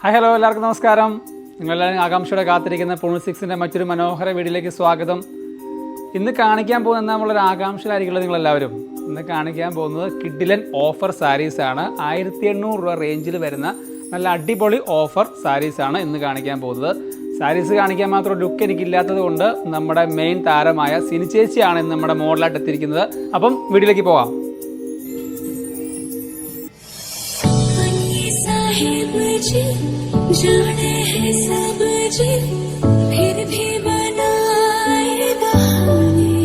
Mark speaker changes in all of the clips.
Speaker 1: Hi hello, എല്ലാവർക്കും നമസ്കാരം. നിങ്ങളെല്ലാവരും ആകാംക്ഷയോടെ കാത്തിരിക്കുന്ന പൂൺ6ൻ്റെ മറ്റൊരു മനോഹര വീഡിയോയിലേക്ക് സ്വാഗതം. ഇന്ന് കാണിക്കാൻ പോകുന്ന നമ്മളൊരു ആകാംക്ഷയിലായിരിക്കുമല്ലോ നിങ്ങളെല്ലാവരും. ഇന്ന് കാണിക്കാൻ പോകുന്നത് കിഡിലൻ ഓഫർ സാരീസാണ്. 1800 രൂപ റേഞ്ചിൽ വരുന്ന നല്ല അടിപൊളി ഓഫർ സാരീസാണ് ഇന്ന് കാണിക്കാൻ പോകുന്നത്. സാരീസ് കാണിക്കാൻ മാത്രം ലുക്ക് എനിക്കില്ലാത്തത് കൊണ്ട് നമ്മുടെ മെയിൻ താരമായ സിനി ചേച്ചിയാണ് ഇന്ന് നമ്മുടെ മോഡലായിട്ട് എത്തിയിരിക്കുന്നത്. അപ്പം വീഡിയോയിലേക്ക് പോകാം.
Speaker 2: जाने हैं सब जी फिर भी बनाए बहाने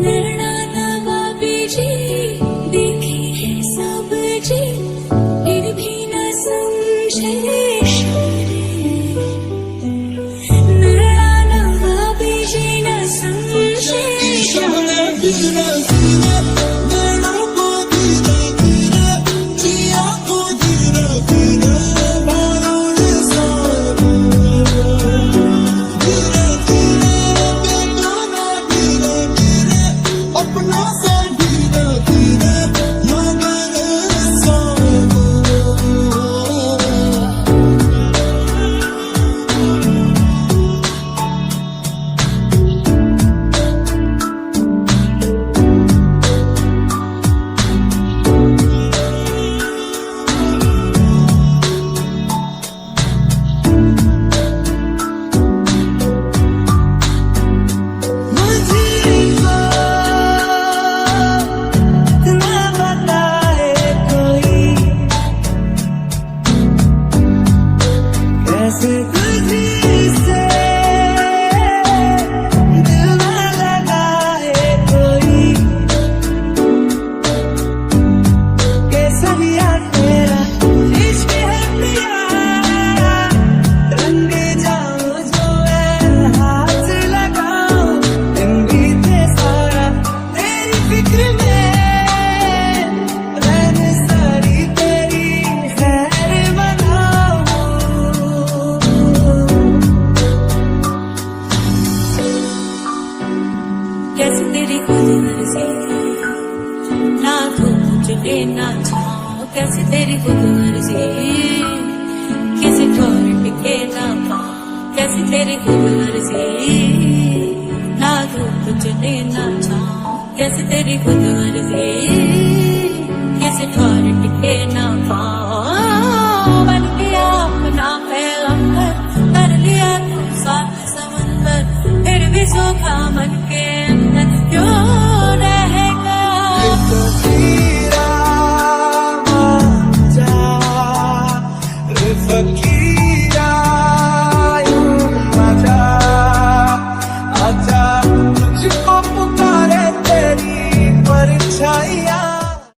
Speaker 2: लड़ना नवाबी जी देखी है सब जी फिर भी न समझे लड़ना नवाबी जी न समझे कैसे तेरी खुद मर्जी ना तू मुझे ना चाहो कैसे तेरी खुद मर्जी किसी ठोर टिके ना पाओ कैसे तेरी खुद मर्जी ना तू मुझे ना चाहो कैसे तेरी खुद मर्जी किसी ठोर टिके ना पाओ